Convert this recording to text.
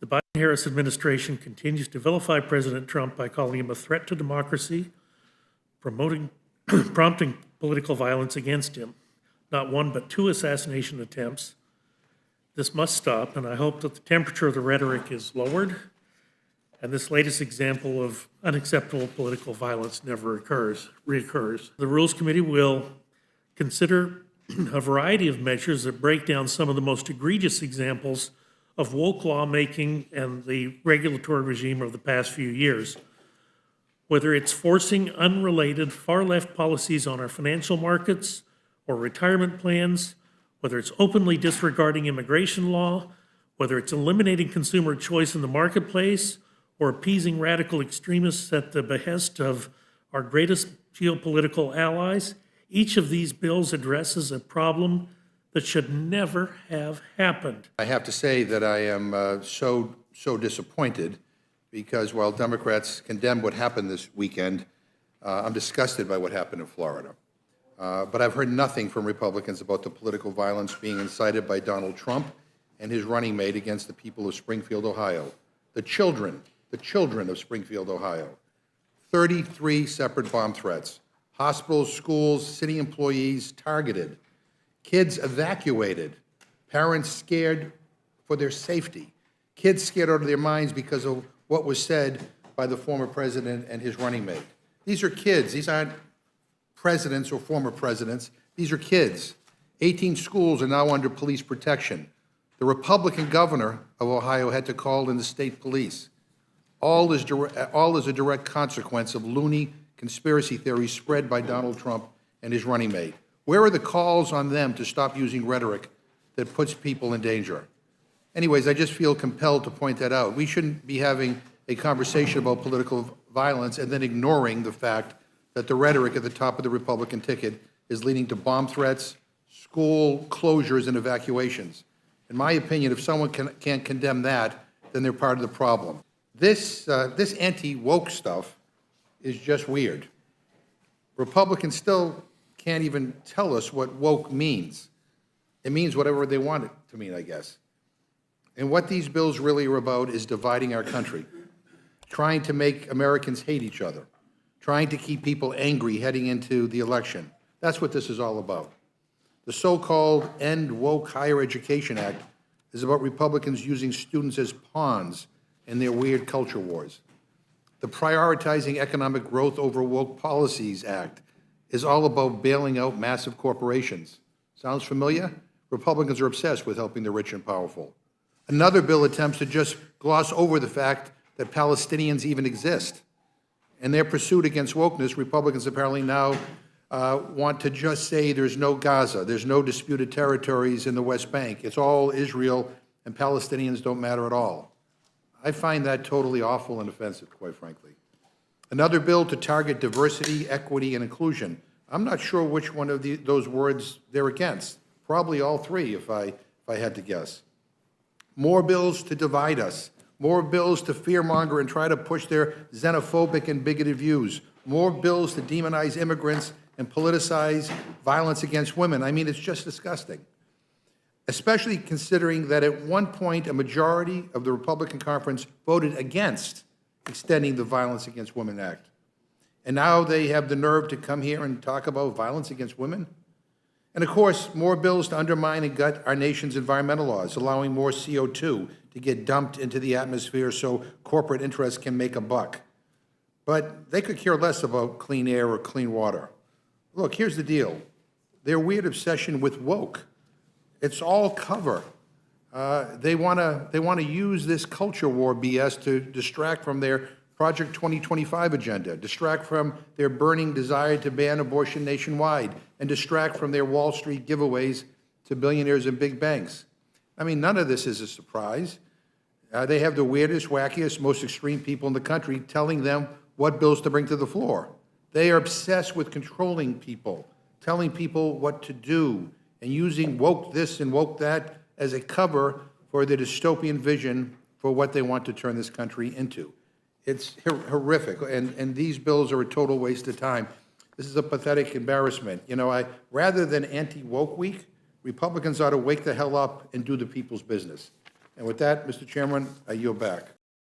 The Biden-Harris administration continues to vilify President Trump by calling him a threat to democracy, prompting political violence against him. Not one, but two assassination attempts. This must stop, and I hope that the temperature of the rhetoric is lowered, and this latest example of unacceptable political violence never reoccurs. The Rules Committee will consider a variety of measures that break down some of the most egregious examples of woke lawmaking and the regulatory regime of the past few years. Whether it's forcing unrelated far-left policies on our financial markets or retirement plans, whether it's openly disregarding immigration law, whether it's eliminating consumer choice in the marketplace, or appeasing radical extremists at the behest of our greatest geopolitical allies, each of these bills addresses a problem that should never have happened. I have to say that I am so disappointed because while Democrats condemn what happened this weekend, I'm disgusted by what happened in Florida. But I've heard nothing from Republicans about the political violence being incited by Donald Trump and his running mate against the people of Springfield, Ohio. The children of Springfield, Ohio. 33 separate bomb threats. Hospitals, schools, city employees targeted. Kids evacuated. Parents scared for their safety. Kids scared out of their minds because of what was said by the former president and his running mate. These are kids. These aren't presidents or former presidents. These are kids. 18 schools are now under police protection. The Republican governor of Ohio had to call in the state police. All is a direct consequence of loony conspiracy theories spread by Donald Trump and his running mate. Where are the calls on them to stop using rhetoric that puts people in danger? Anyways, I just feel compelled to point that out. We shouldn't be having a conversation about political violence and then ignoring the fact that the rhetoric at the top of the Republican ticket is leading to bomb threats, school closures, and evacuations. In my opinion, if someone can't condemn that, then they're part of the problem. This anti-woke stuff is just weird. Republicans still can't even tell us what woke means. It means whatever they want it to mean, I guess. And what these bills really are about is dividing our country, trying to make Americans hate each other, trying to keep people angry heading into the election. That's what this is all about. The so-called End Woke Higher Education Act is about Republicans using students as pawns in their weird culture wars. The Prioritizing Economic Growth Over Woke Policies Act is all about bailing out massive corporations. Sounds familiar? Republicans are obsessed with helping the rich and powerful. Another bill attempts to just gloss over the fact that Palestinians even exist. In their pursuit against wokeness, Republicans apparently now want to just say there's no Gaza, there's no disputed territories in the West Bank. It's all Israel, and Palestinians don't matter at all. I find that totally awful and offensive, quite frankly. Another bill to target diversity, equity, and inclusion. I'm not sure which one of those words they're against. Probably all three, if I had to guess. More bills to divide us. More bills to fearmonger and try to push their xenophobic and bigoted views. More bills to demonize immigrants and politicize violence against women. I mean, it's just disgusting. Especially considering that at one point, a majority of the Republican conference voted against extending the Violence Against Women Act. And now they have the nerve to come here and talk about violence against women? And of course, more bills to undermine and gut our nation's environmental laws, allowing more CO2 to get dumped into the atmosphere so corporate interests can make a buck. But they could care less about clean air or clean water. Look, here's the deal. Their weird obsession with woke, it's all cover. They want to use this culture war BS to distract from their Project 2025 agenda, distract from their burning desire to ban abortion nationwide, and distract from their Wall Street giveaways to billionaires and big banks. I mean, none of this is a surprise. They have the weirdest, wackiest, most extreme people in the country telling them what bills to bring to the floor. They are obsessed with controlling people, telling people what to do, and using woke this and woke that as a cover for the dystopian vision for what they want to turn this country into. It's horrific, and these bills are a total waste of time. This is a pathetic embarrassment. You know, rather than anti-woke week, Republicans ought to wake the hell up and do the people's business. And with that, Mr. Chairman, I yield back.